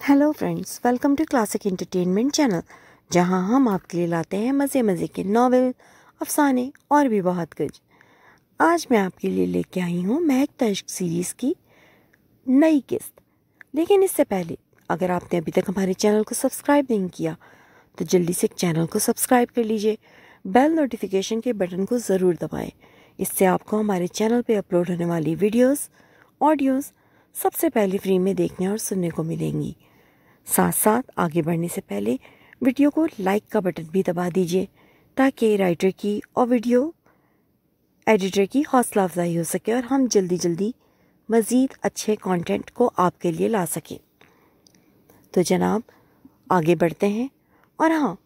Hello friends, welcome to classic entertainment channel, जहां हम आपके लिए लाते हैं मज़े मज़े के नॉवेल, अफसाने और भी बहुत कुछ। आज मैं आपके लिए लेके आई हूँ महकता इश्क सीरीज़ की नई किस्त। लेकिन इससे पहले अगर आपने अभी तक हमारे चैनल को सब्सक्राइब नहीं किया तो जल्दी से चैनल को सब्सक्राइब कर लीजिए। बेल नोटिफिकेशन के बटन को ज़रूर दबाएँ। इससे आपको हमारे चैनल पर अपलोड होने वाली वीडियोज़, ऑडियोज़ सबसे पहले फ्री में देखने और सुनने को मिलेंगी। साथ साथ आगे बढ़ने से पहले वीडियो को लाइक का बटन भी दबा दीजिए, ताकि राइटर की और वीडियो एडिटर की हौसला अफजाई हो सके और हम जल्दी जल्दी मज़ीद अच्छे कंटेंट को आपके लिए ला सकें। तो जनाब आगे बढ़ते हैं। और हाँ,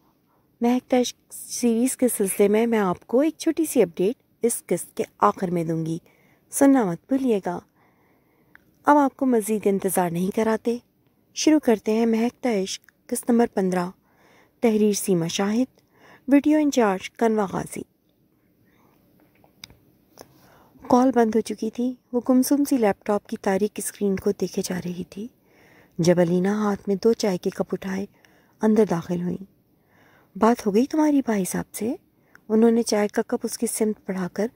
महकता इश्क सीरीज़ के सिलसिले में मैं आपको एक छोटी सी अपडेट इस किस्त के आखिर में दूंगी, सुनना मत भूलिएगा। अब आपको मज़ीद इंतज़ार नहीं कराते, शुरू करते हैं महकता इश्क किस्त नंबर 15। तहरीर सीमा शाहिद, वीडियो इंचार्ज कनवा गाजी। कॉल बंद हो चुकी थी। वो गुमसुम सी लैपटॉप की तारीक स्क्रीन को देखे जा रही थी जब अलीना हाथ में 2 चाय के कप उठाए अंदर दाखिल हुई। बात हो गई तुम्हारी भाई साहब से? उन्होंने चाय का कप उसकी सिमत बढ़ाकर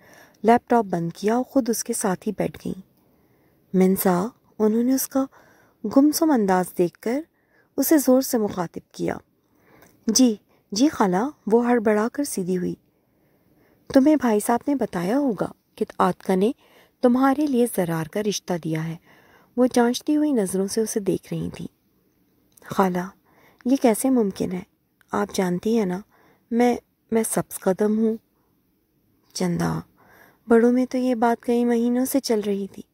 लैपटॉप बंद किया और ख़ुद उसके साथ ही बैठ गई। मिंसा, उन्होंने उसका गुमसुम अंदाज देखकर उसे ज़ोर से मुखातिब किया। जी जी खाला, वो हड़बड़ा कर सीधी हुई। तुम्हें भाई साहब ने बताया होगा कि आतका ने तुम्हारे लिए ज़रार का रिश्ता दिया है। वो जांचती हुई नज़रों से उसे देख रही थी। खाला, ये कैसे मुमकिन है? आप जानती हैं ना, मैं सब्ज़ कदम हूँ। चंदा, बड़ों में तो ये बात कई महीनों से चल रही थी।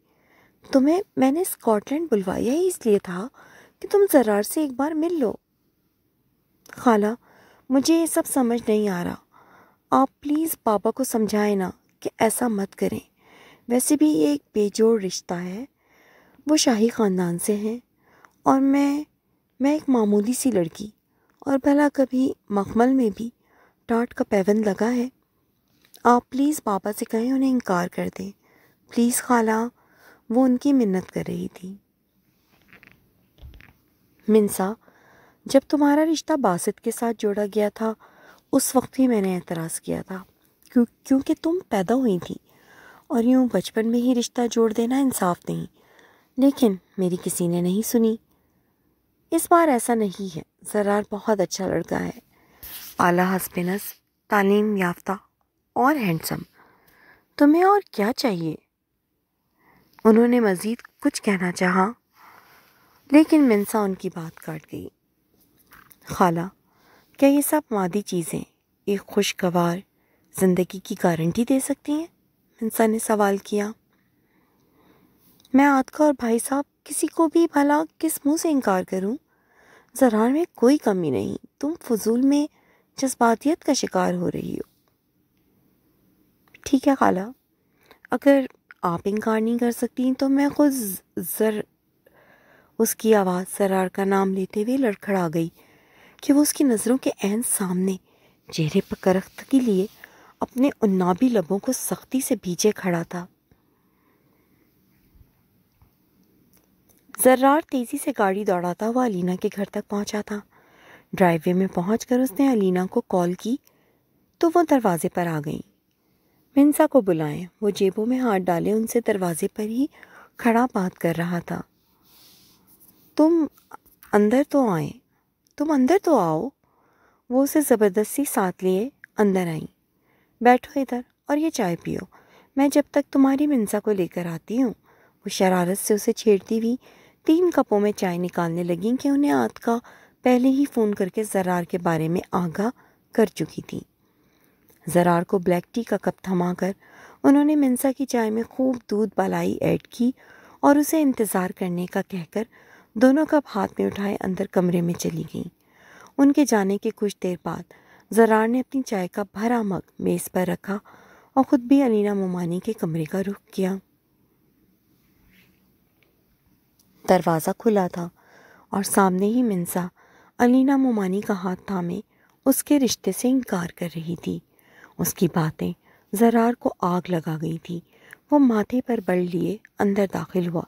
तुम्हें मैंने स्कॉटलैंड बुलवाया ही इसलिए था कि तुम ज़रार से एक बार मिल लो। खाला, मुझे ये सब समझ नहीं आ रहा। आप प्लीज़ पापा को समझाएं ना कि ऐसा मत करें। वैसे भी ये एक बेजोड़ रिश्ता है। वो शाही ख़ानदान से हैं और मैं एक मामूली सी लड़की, और भला कभी मखमल में भी टाट का पैबंद लगा है। आप प्लीज़ पापा से कहें उन्हें इनकार कर दें। प्लीज़ खाला, वो उनकी मिन्नत कर रही थी। मिंसा, जब तुम्हारा रिश्ता बासित के साथ जोड़ा गया था उस वक्त ही मैंने एतराज़ किया था, क्योंकि तुम पैदा हुई थी और यूँ बचपन में ही रिश्ता जोड़ देना इंसाफ नहीं। लेकिन मेरी किसी ने नहीं सुनी। इस बार ऐसा नहीं है। ज़रार बहुत अच्छा लड़का है, आला हस्बनस, तालीम याफ्ता और हैंडसम। तुम्हें और क्या चाहिए? उन्होंने मज़ीद कुछ कहना चाहा, लेकिन मिंसा उनकी बात काट गई। खाला, क्या ये सब मादी चीज़ें एक खुशगवार ज़िंदगी की गारंटी दे सकती हैं? मिंसा ने सवाल किया। मैं आतका और भाई साहब किसी को भी भला किस मुंह से इनकार करूं? ज़रार में कोई कमी नहीं। तुम फजूल में जज्बातियत का शिकार हो रही हो। ठीक है खाला, अगर आप इनकार नहीं कर सकती तो मैं खुद उसकी आवाज़ ज़रार का नाम लेते हुए लड़खड़ा गई कि वो उसकी नज़रों के ऐन सामने चेहरे पर करख्तगी लिए अपने उन्नाबी लबों को सख्ती से भींचे खड़ा था। ज़रार तेज़ी से गाड़ी दौड़ाता हुआ अलीना के घर तक पहुंचा था। ड्राइववे में पहुंचकर उसने अलीना को कॉल की तो वो दरवाजे पर आ गई। मिंसा को बुलाएं। वो जेबों में हाथ डाले उनसे दरवाजे पर ही खड़ा बात कर रहा था। तुम अंदर तो आओ। वो उसे ज़बरदस्ती साथ लिए अंदर आई। बैठो इधर और ये चाय पियो, मैं जब तक तुम्हारी मिंसा को लेकर आती हूँ। वो शरारत से उसे छेड़ती हुई 3 कपों में चाय निकालने लगी कि उन्हें आतका पहले ही फ़ोन करके ज़रार के बारे में आगाह कर चुकी थी। ज़रार को ब्लैक टी का कप थमाकर उन्होंने मिंसा की चाय में खूब दूध बालाई ऐड की और उसे इंतज़ार करने का कहकर दोनों कप हाथ में उठाए अंदर कमरे में चली गईं। उनके जाने के कुछ देर बाद ज़रार ने अपनी चाय का भरा मग मेज़ पर रखा और ख़ुद भी अलीना मोमानी के कमरे का रुख किया। दरवाज़ा खुला था और सामने ही मिंसा अलीना मोमानी का हाथ थामे उसके रिश्ते से इनकार कर रही थी। उसकी बातें ज़रार को आग लगा गई थी। वो माथे पर बल लिए अंदर दाखिल हुआ।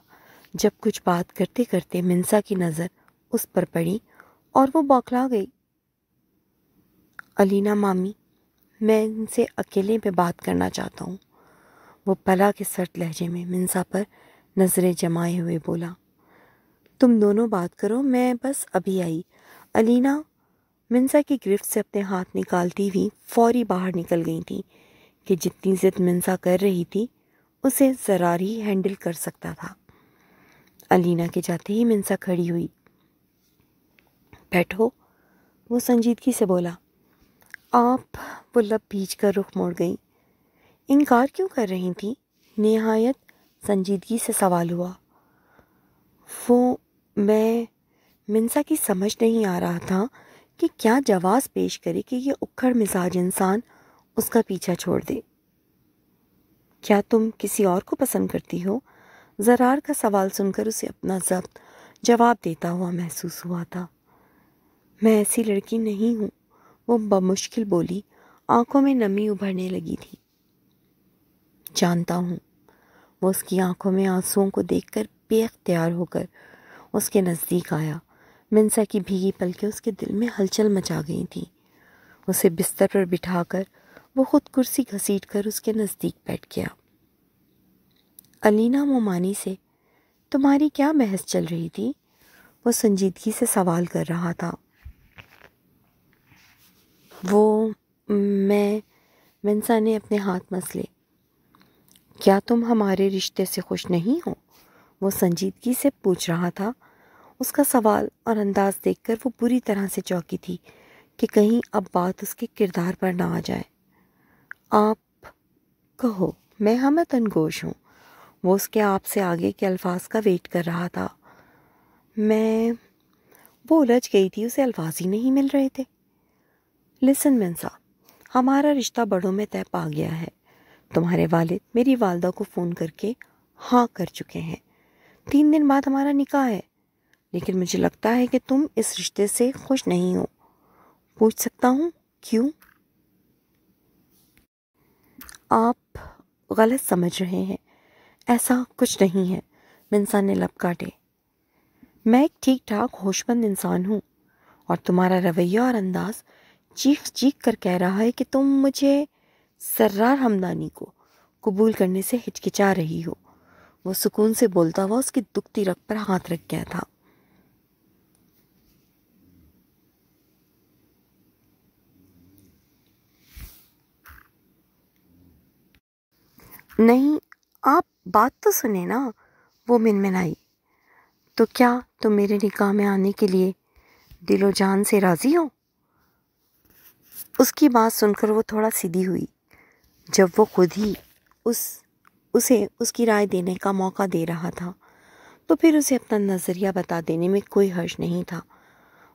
जब कुछ बात करते करते मिंसा की नज़र उस पर पड़ी और वो बौखला गई। अलीना मामी, मैं इनसे अकेले में बात करना चाहता हूँ, वो पला के सर्द लहजे में मिंसा पर नज़रें जमाए हुए बोला। तुम दोनों बात करो, मैं बस अभी आई। अलीना मिंसा की गिरफ्त से अपने हाथ निकालती हुई फौरी बाहर निकल गई थी कि जितनी जिद मिंसा कर रही थी उसे ज़रार ही हैंडल कर सकता था। अलीना के जाते ही मिंसा खड़ी हुई। बैठो, वो संजीदगी से बोला। आप, वो लब भींच कर रुख मोड़ गई। इनकार क्यों कर रही थी? निहायत संजीदगी से सवाल हुआ। वो मैं मिंसा की समझ नहीं आ रहा था कि क्या जवाब पेश करे कि ये उखड़ मिजाज इंसान उसका पीछा छोड़ दे। क्या तुम किसी और को पसंद करती हो? ज़रार का सवाल सुनकर उसे अपना ज़ब्त जवाब देता हुआ महसूस हुआ था। मैं ऐसी लड़की नहीं हूँ, वो बमुश्किल बोली, आंखों में नमी उभरने लगी थी। जानता हूँ। वो उसकी आंखों में आंसुओं को देखकर बेख्तियार होकर उसके नज़दीक आया। मिंसा की भीगी पलकें उसके दिल में हलचल मचा गई थीं। उसे बिस्तर पर बिठाकर वो खुद कुर्सी घसीट कर उसके नज़दीक बैठ गया। अलीना मोमानी से तुम्हारी क्या बहस चल रही थी? वो संजीदगी से सवाल कर रहा था। वो मिंसा ने अपने हाथ मसले। क्या तुम हमारे रिश्ते से खुश नहीं हो? वो संजीदगी से पूछ रहा था। उसका सवाल और अंदाज देखकर वो बुरी तरह से चौंकी थी कि कहीं अब बात उसके किरदार पर ना आ जाए। आप कहो, मैं हमतन गोश हूँ। वो उसके आप से आगे के अल्फाज का वेट कर रहा था। वो उलझ गई थी, उसे अल्फाज ही नहीं मिल रहे थे। लिसन मिंसा, हमारा रिश्ता बड़ों में तय पा गया है। तुम्हारे वालिद मेरी वालदा को फ़ोन करके हाँ कर चुके हैं। 3 दिन बाद हमारा निकाह है, लेकिन मुझे लगता है कि तुम इस रिश्ते से खुश नहीं हो। पूछ सकता हूँ क्यों? आप गलत समझ रहे हैं, ऐसा कुछ नहीं है। मिंसा ने लब काटे। मैं एक ठीक ठाक होशमंद इंसान हूँ और तुम्हारा रवैया और अंदाज चीख चीख कर कह रहा है कि तुम मुझे सर्रार हमदानी को कबूल करने से हिचकिचा रही हो। वो सुकून से बोलता हुआ उसकी दुखती रग पर हाथ रख गया था। नहीं, आप बात तो सुने ना, वो मिनमिनाई। तो क्या तुम मेरे निकाह में आने के लिए दिलो जान से राज़ी हो? उसकी बात सुनकर वो थोड़ा सीधी हुई। जब वो खुद ही उसे उसकी राय देने का मौका दे रहा था तो फिर उसे अपना नज़रिया बता देने में कोई हर्ज नहीं था।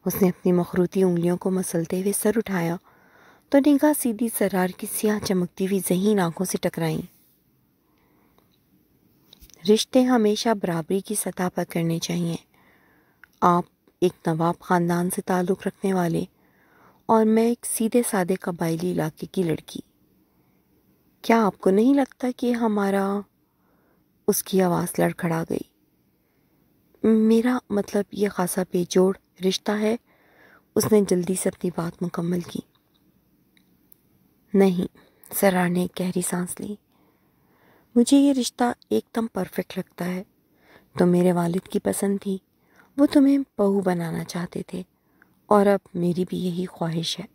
उसने अपनी मखरूती उंगलियों को मसलते हुए सर उठाया तो निगाह सीधी सरार की स्याह चमकती हुई ज़हीन आंखों से टकराई। रिश्ते हमेशा बराबरी की सतह पर करने चाहिए। आप एक नवाब ख़ानदान से ताल्लुक़ रखने वाले और मैं एक सीधे सादे कबायली इलाके की लड़की। क्या आपको नहीं लगता कि हमारा, उसकी आवाज़ लड़खड़ा गई। मेरा मतलब ये खासा बेजोड़ रिश्ता है। उसने जल्दी से अपनी बात मुकम्मल की। नहीं, सरार ने एक गहरी सांस ली। मुझे ये रिश्ता एकदम परफेक्ट लगता है। तो मेरे वालिद की पसंद थी, वो तुम्हें बहू बनाना चाहते थे और अब मेरी भी यही ख्वाहिश है।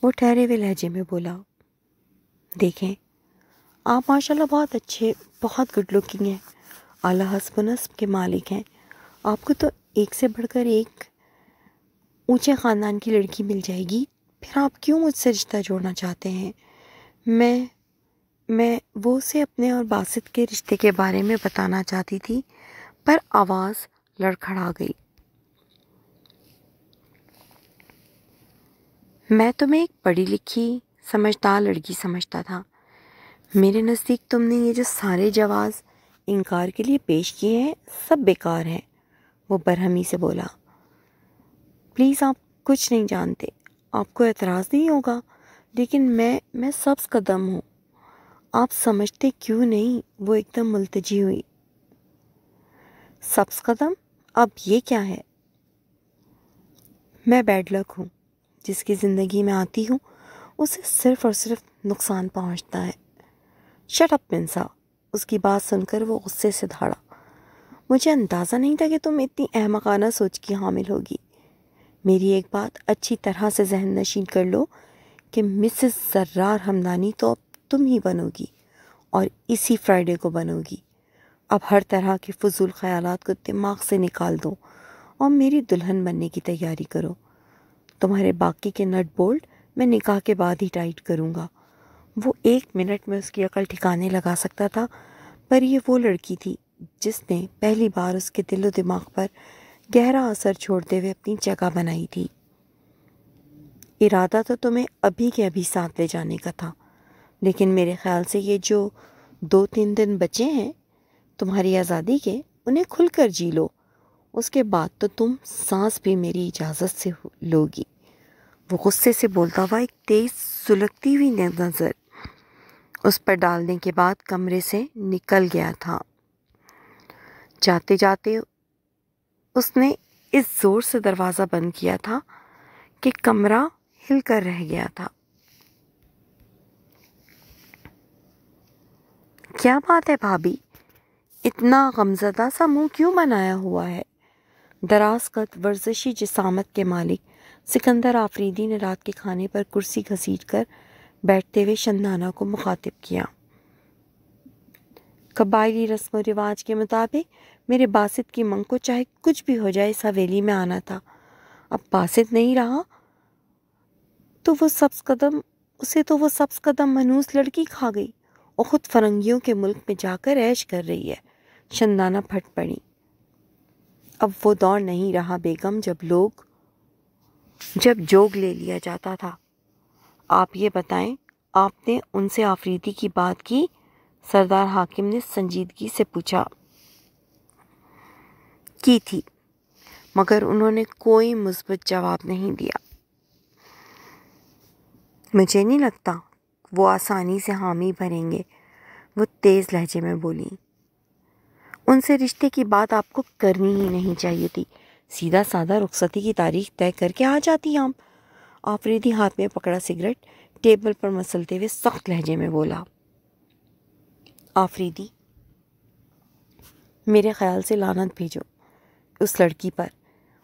वो ठहरे हुए लहजे में बोला। देखें, आप माशाल्लाह बहुत अच्छे, बहुत गुड लुकिंग हैं, आला हस्ब नस्ब के मालिक हैं। आपको तो एक से बढ़कर एक ऊंचे ख़ानदान की लड़की मिल जाएगी, फिर आप क्यों मुझसे रिश्ता जोड़ना चाहते हैं? मैं वो उसे अपने और बासित के रिश्ते के बारे में बताना चाहती थी, पर आवाज़ लड़खड़ा गई। मैं तुम्हें एक पढ़ी लिखी समझदार लड़की समझता था। मेरे नज़दीक तुमने ये जो सारे जवाब इनकार के लिए पेश किए हैं, सब बेकार हैं। वो बरहमी से बोला। प्लीज़, आप कुछ नहीं जानते, आपको एतराज़ नहीं होगा, लेकिन मैं सब्ज़ कदम हूँ। आप समझते क्यों नहीं? वो एकदम मुल्तजी हुई। सब्ज़ कदम? अब ये क्या है? میں بیڈ لک ہوں، جس کی زندگی میں آتی ہوں اسے صرف اور صرف نقصان پہنچتا ہے۔ شٹ اپ منسا، اس کی بات سن کر وہ غصے سے دھاڑا۔ مجھے اندازہ نہیں تھا کہ تم اتنی احمقانہ سوچ کی حامل ہوگی۔ میری ایک بات اچھی طرح سے ذہن نشین کر لو کہ مسز زرار ہمدانی تو اب تم ہی بنو گی، اور اسی فرائیڈے کو بنو گی۔ اب ہر طرح کے فضول خیالات کو دماغ سے نکال دو اور میری دلہن بننے کی تیاری کرو۔ تمہارے باقی کے نٹ بولٹ میں نکاح کے بعد ہی ٹائٹ کروں گا۔ وہ 1 منٹ میں اس کی عقل ٹھکانے لگا سکتا تھا، پر یہ وہ لڑکی تھی جس نے پہلی بار اس کے دل و دماغ پر گہرا اثر چھوڑتے ہوئے اپنی جگہ بنائی تھی۔ ارادہ تو تمہیں ابھی کے ابھی ساتھ لے جانے کا تھا، لیکن میرے خیال سے یہ جو 2-3 دن بچے ہیں تمہاری آزادی کے، انہیں کھل کر جی لو۔ اس کے بعد تو تم سانس بھی میری اجازت سے لوگی۔ وہ غصے سے بولتا ہوا ایک تیز سلگتی ہوئی نظر اس پر ڈالنے کے بعد کمرے سے نکل گیا تھا۔ جاتے جاتے اس نے اس زور سے دروازہ بند کیا تھا کہ کمرہ ہل کر رہ گیا تھا۔ کیا بات ہے بھابھی، اتنا غمزدہ سا منہ کیوں بنایا ہوا ہے؟ دراز قد ورزشی جسامت کے مالک سکندر آفریدی نے رات کے کھانے پر کرسی گھسیٹ کر بیٹھتے ہوئے شندانہ کو مخاطب کیا۔ قبائلی رسم و رواج کے مطابق میرے باسط کی منگ کو چاہے کچھ بھی ہو جائے اس حویلی میں آنا تھا۔ اب باسط نہیں رہا تو وہ سبز قدم منوس لڑکی کھا گئی اور خود فرنگیوں کے ملک میں جا کر عیش کر رہی ہے۔ شندانہ پھٹ پڑی۔ اب وہ دور نہیں رہا بیگم جب جوگ لے لیا جاتا تھا۔ آپ یہ بتائیں، آپ نے ان سے آفریدی کی بات کی؟ سردار حاکم نے سنجیدگی سے پوچھا۔ کی تھی، مگر انہوں نے کوئی مثبت جواب نہیں دیا۔ مجھے نہیں لگتا وہ آسانی سے حامی بھریں گے، وہ تیز لہجے میں بولی۔ ان سے رشتے کی بات آپ کو کرنی ہی نہیں چاہیے تھی، سیدھا سادہ رخصتی کی تاریخ طے کر کے آ جاتی آپ۔ آفریدی ہاتھ میں پکڑا سگریٹ ٹیبل پر مسلتے ہوئے سخت لہجے میں بولا۔ آفریدی، میرے خیال سے لعنت بھیجو اس لڑکی پر۔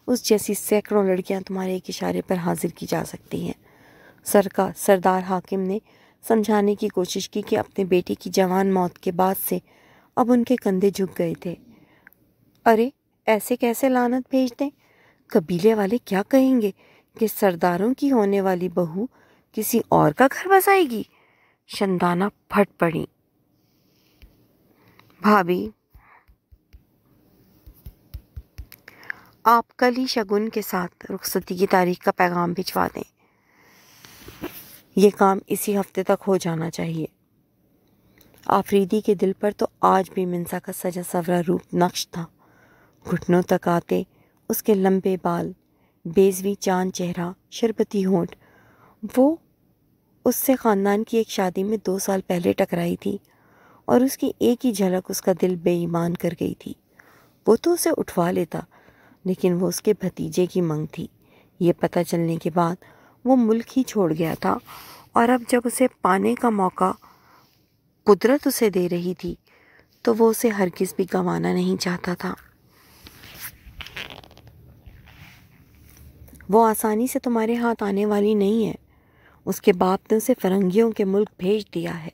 اس جیسی سینکڑوں لڑکیاں تمہارے ایک اشارے پر حاضر کی جا سکتی ہیں۔ سردار حاکم نے سمجھانے کی کوشش کی کہ اپنے بیٹے کی جوان موت کے بعد سے اب ان کے کندھے جھک گئے تھے۔ ارے ایسے کیسے لعنت بھیج دیں؟ قبیلے والے کیا کہیں گے کہ سرداروں کی ہونے والی بہو کسی اور کا گھر بسائے گی؟ شندانہ پھٹ پڑی۔ بھابھی، آپ کل ہی شگن کے ساتھ رخصتی کی تاریخ کا پیغام بھجوا دیں۔ یہ کام اسی ہفتے تک ہو جانا چاہیے۔ آفریدی کے دل پر تو آج بھی منسا کا سجا سورا روپ نقش تھا۔ گھٹنوں تک آتے اس کے لمبے بال، بیضوی چاند چہرہ، شربتی ہونٹ۔ وہ اس سے خاندان کی ایک شادی میں 2 سال پہلے ٹکرائی تھی اور اس کی ایک ہی جھلک اس کا دل بے ایمان کر گئی تھی۔ وہ تو اسے اٹھوا لیتا، لیکن وہ اس کے بھتیجے کی منگ تھی۔ یہ پتہ چلنے کے بعد وہ ملک ہی چھوڑ گیا تھا، اور اب جب اسے پانے کا موقع قدرت اسے دے رہی تھی تو وہ اسے ہرگز بھی گنوانا نہیں چاہتا تھا۔ وہ آسانی سے تمہارے ہاتھ آنے والی نہیں ہے۔ اس کے باپ نے اسے فرنگیوں کے ملک بھیج دیا ہے۔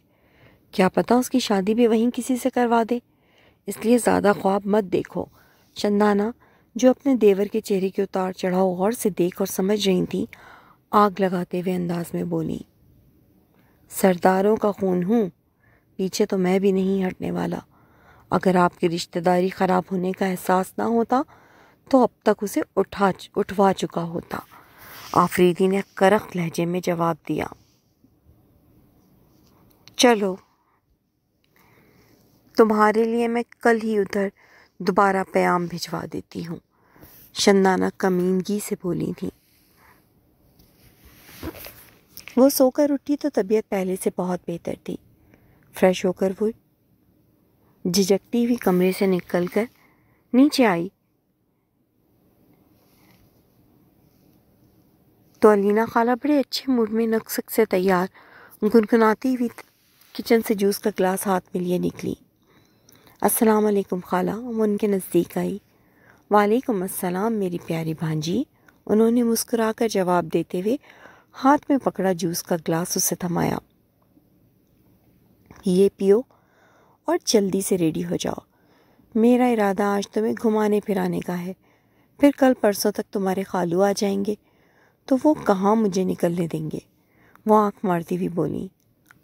کیا پتہ اس کی شادی بھی وہیں کسی سے کروا دے۔ اس لیے زیادہ خواب مت دیکھو۔ شندانہ، جو اپنے دیور کے چہرے کے اتار چڑھاؤ غور سے دیکھ اور سمجھ رہی تھی، آگ لگاتے ہوئے انداز میں بولی۔ سرداروں کا خون ہوں، پیچھے تو میں بھی نہیں ہٹنے والا۔ اگر آپ کی رشتہ داری خراب ہونے کا احساس نہ ہوتا تو اب تک اسے اٹھوا چکا ہوتا۔ آفریدی نے کرخت لہجے میں جواب دیا۔ چلو، تمہارے لیے میں کل ہی ادھر دوبارہ پیام بھجوا دیتی ہوں، شندانہ کمینگی سے بولی تھی۔ وہ سو کر اٹھی تو طبیعت پہلے سے بہت بہتر تھی۔ فریش ہو کر وہ جھجکتی ہوئی کمرے سے نکل کر نیچے آئی۔ تو علینا خالہ بڑے اچھے موڈ میں نقصق سے تیار گنگناتی ہوئی کچن سے جوس کا گلاس ہاتھ میں لیے نکلی۔ السلام علیکم خالہ، وہ ان کے نزدیک آئی۔ وعلیکم السلام میری پیاری بھانجی، انہوں نے مسکرا کر جواب دیتے ہوئے ہاتھ میں پکڑا جوس کا گلاس اسے تھمایا۔ یہ پیو اور جلدی سے ریڈی ہو جاؤ، میرا ارادہ آج تمہیں گھمانے پھرانے کا ہے، پھر کل پرسوں تک تمہارے خالو آ جائیں گے تو وہ کہاں مجھے نکلنے دیں گے۔ وہ آنکھ مارتی ہوئی بولی۔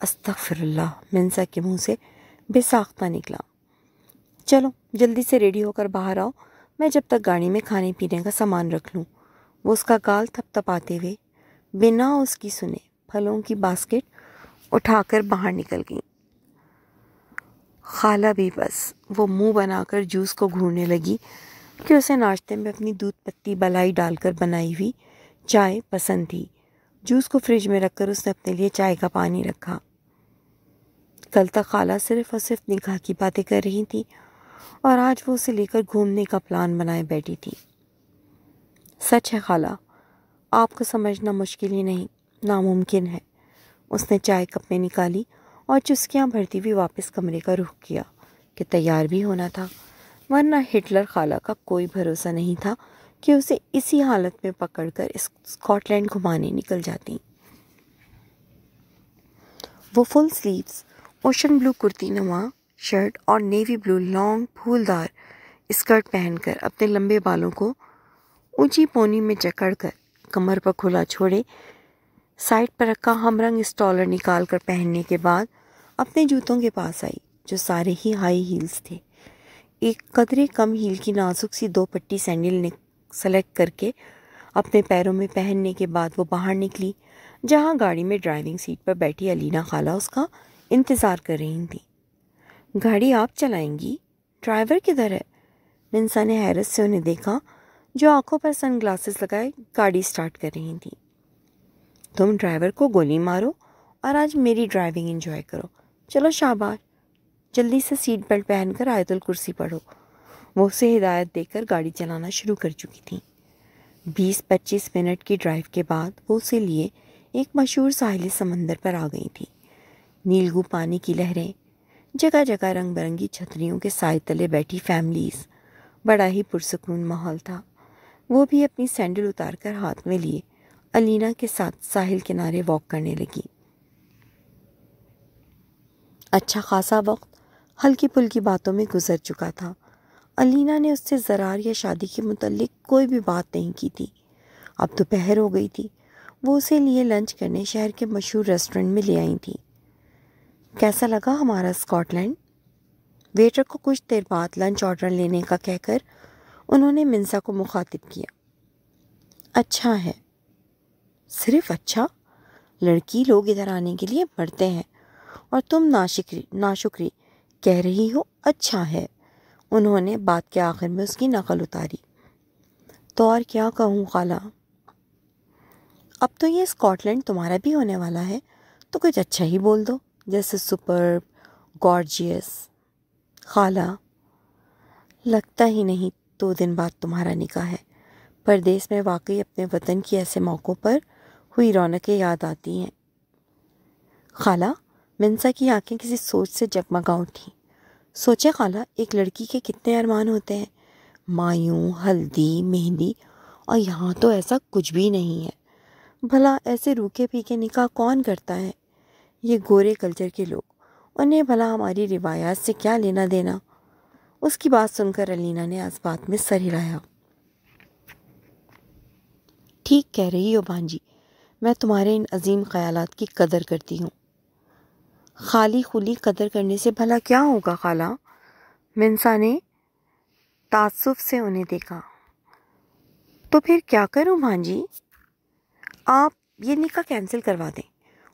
استغفر اللہ، منسا کے منہ سے بے ساختہ نکلا۔ چلو جلدی سے ریڈی ہو کر باہر آؤ، میں جب تک گاڑی میں کھانے پینے کا سامان رکھ لوں۔ وہ اس کا گال تھپ تھپاتے ہوئے بنا اس کی سنے پھلوں کی باسکٹ اٹھا کر باہر نکل گئی۔ خالہ بھی بس وہ منہ بنا کر جوس کو گھورنے لگی کہ اسے ناشتے میں اپنی دودھ پتی بلائی ڈال کر بنائی ہوئی چائے پسند تھی۔ جوس کو فریج میں رکھ کر اس نے اپنے لیے چائے کا پانی رکھا۔ کل تک خالہ صرف اور صرف نکاح کی باتیں کر رہی تھی اور آج وہ اسے لے کر گھومنے کا پلان بنائے بیٹھی تھی۔ سچ ہے خالہ، آپ کو سمجھنا مشکل ہی نہیں، ناممکن ہے۔ اس نے چائے کپ میں نکالی اور چسکیاں بھرتی ہوئی واپس کمرے کا رخ کیا کہ تیار بھی ہونا تھا، ورنہ ہٹلر خالہ کا کوئی بھروسہ نہیں تھا کہ اسے اسی حالت میں پکڑ کر اسکاٹ لینڈ گھمانے نکل جاتی۔ وہ فل سلیوز اوشن بلو کرتی نما شرٹ اور نیوی بلو لانگ پھولدار اسکرٹ پہن کر اپنے لمبے بالوں کو اونچی پونی میں جکڑ کر کمر پر کھلا چھوڑے سائڈ پر رکھا ہم رنگ اسٹالر نکال کر پہننے کے بعد اپنے جوتوں کے پاس آئی جو سارے ہی ہائی ہیلز تھے۔ ایک قدرے کم ہیل کی نازک سی 2 پٹی سینڈل سلیکٹ کر کے اپنے پیروں میں پہننے کے بعد وہ باہر نکلی، جہاں گاڑی میں ڈرائیونگ سیٹ پر بیٹھی علینا خالہ اس کا انتظار کر رہی تھی۔ گاڑی آپ چلائیں گی؟ ڈرائیور کدھر ہے؟ منسا نے حیرت سے انہیں دیکھا جو آنکھوں پر سن گلاسز لگائے گاڑی سٹارٹ کر رہی تھی۔ تم ڈرائیور کو گولی مارو اور آج میری ڈرائیونگ انجوائے کرو، چلو شاباش، جلدی سے سیٹ بیلٹ پہن کر آیت الکرسی پڑھو۔ وہ اسے ہدایت دے کر گاڑی چلانا شروع کر چکی تھی۔ 20-25 منٹ کی ڈرائیو کے بعد وہ اسے لیے ایک مشہور ساحلی سمندر پر آ گئی تھی۔ نیلگو پانی کی لہریں، جگہ جگہ رنگ برنگی چھتریوں کے سائے تلے بیٹھی فیملیز، بڑا ہی پرسکون ماحول تھا۔ وہ بھی اپنی سینڈل اتار کر ہاتھ میں لیے علینا کے ساتھ ساحل کنارے واک کرنے لگی۔ اچھا خاصا وقت ہلکی پھلکی باتوں میں گزر چکا تھا۔ علینا نے اس سے زرار یا شادی کے متعلق کوئی بھی بات نہیں کی تھی۔ اب دوپہر ہو گئی تھی۔ وہ اسے لیے لنچ کرنے شہر کے مشہور ریسٹورنٹ میں لے آئی تھی۔ کیسا لگا ہمارا اسکاٹ لینڈ؟ ویٹر کو کچھ دیر بعد لنچ آرڈر لینے کا کہہ کر انہوں نے منسا کو مخاطب کیا۔ اچھا ہے۔ صرف اچھا؟ لڑکی لوگ ادھر آنے کے لیے مرتے ہیں اور تم ناشکری کہہ رہی ہو اچھا ہے۔ انہوں نے بات کے آخر میں اس کی نقل اتاری۔ تو اور کیا کہوں خالہ؟ اب تو یہ اسکاٹ لینڈ تمہارا بھی ہونے والا ہے تو کچھ اچھا ہی بول دو، جیسے سپرب، گارجیس۔ خالہ، لگتا ہی نہیں 2 دن بعد تمہارا نکاح ہے۔ پردیس میں واقعی اپنے وطن کی ایسے موقعوں پر ہوئی رونقیں یاد آتی ہیں۔ خالہ، منسا کی آنکھیں کسی سوچ سے جگمگا اٹھیں۔ سوچے خالہ، ایک لڑکی کے کتنے ارمان ہوتے ہیں، مایوں، ہلدی، مہندی، اور یہاں تو ایسا کچھ بھی نہیں ہے۔ بھلا ایسے روکے پھیکے نکاح کون کرتا ہے؟ یہ گورے کلچر کے لوگ، انہیں بھلا ہماری روایات سے کیا لینا دینا؟ اس کی بات سن کر علینا نے اس بات میں سر ہلایا۔ ٹھیک کہہ رہی ہو بانجی، میں تمہارے ان عظیم خیالات کی قدر کرتی ہوں۔ خالی خلی قدر کرنے سے بھلا کیا ہوگا خالہ؟ منسا نے تعصب سے انہیں دیکھا۔ تو پھر کیا کروں بانجی؟ آپ یہ نکاح کینسل کروا دیں،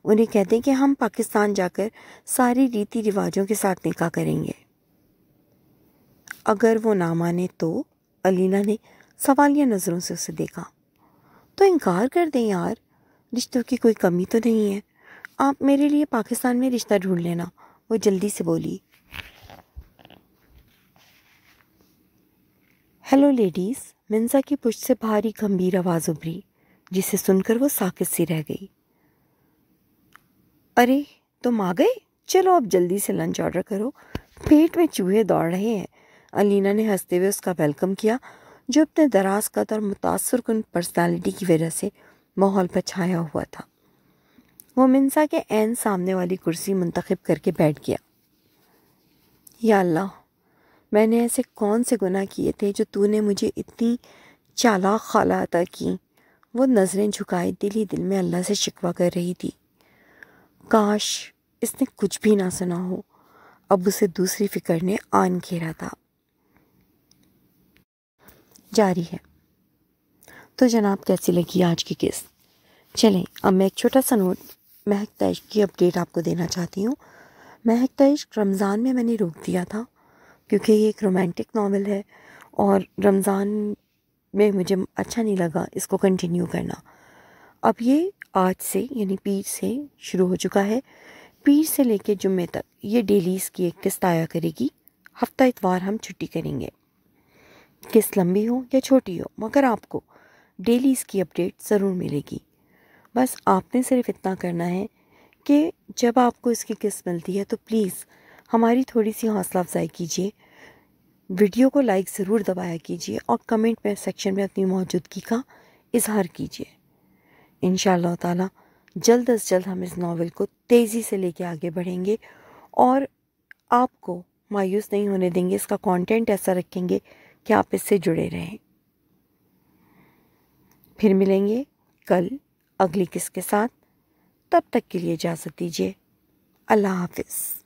انہیں کہہ دیں کہ ہم پاکستان جا کر ساری ریتی رواجوں کے ساتھ نکاح کریں گے۔ اگر وہ نہ مانے تو؟ علینا نے سوالیہ نظروں سے اسے دیکھا۔ تو انکار کر دیں یار، رشتوں کی کوئی کمی تو نہیں ہے، آپ میرے لیے پاکستان میں رشتہ ڈھونڈ لینا، وہ جلدی سے بولی۔ ہیلو لیڈیز، منسا کی پشت سے بھاری گمبھیر آواز ابھری۔ जिसे सुनकर वो साकित सी रह गई। अरे तुम आ गए, चलो अब जल्दी से लंच ऑर्डर करो, पेट में चूहे दौड़ रहे हैं। अलीना ने हंसते हुए उसका वेलकम किया, जो अपने दराज कद और मुतासरकुन पर्सनालिटी की वजह से माहौल पर छाया हुआ था। वो मिंसा के ऐन सामने वाली कुर्सी मुंतखब करके बैठ गया। या अल्लाह, मैंने ऐसे कौन से गुनाह किए थे जो तूने मुझे इतनी चालाक खाला अता की। वो नज़रें झुकाए दिल ही दिल में अल्लाह से शिकवा कर रही थी। काश इसने कुछ भी ना सुना हो। अब उसे दूसरी फिक्र ने आन घेरा था। जारी है। तो जनाब, कैसी लगी आज की किस्त? चलें, अब मैं एक छोटा सा नोट महकता इश्क की अपडेट आपको देना चाहती हूँ। महकता इश्क रमज़ान में मैंने रोक दिया था क्योंकि ये एक रोमांटिक नावल है और रमज़ान में मुझे अच्छा नहीं लगा इसको कंटिन्यू करना। अब ये आज से यानी पीर से शुरू हो चुका है। पीर से लेके जुम्मे तक ये डेली इसकी एक किस्त आया करेगी। हफ्ता इतवार हम छुट्टी करेंगे। किस्त लंबी हो या छोटी हो, मगर आपको डेली इसकी अपडेट ज़रूर मिलेगी। बस आपने सिर्फ इतना करना है कि जब आपको इसकी किस्त मिलती है तो प्लीज़ हमारी थोड़ी सी हौसला अफजाई कीजिए, वीडियो को लाइक ज़रूर दबाया कीजिए और कमेंट में सेक्शन में अपनी मौजूदगी का इजहार कीजिए। इंशाअल्लाह ताला जल्द अज जल्द हम इस नावल को तेज़ी से लेके आगे बढ़ेंगे और आपको मायूस नहीं होने देंगे। इसका कंटेंट ऐसा रखेंगे कि आप इससे जुड़े रहें। फिर मिलेंगे कल अगली किस्त के साथ। तब तक के लिए इजाज़त दीजिए। अल्लाह हाफ़िज़।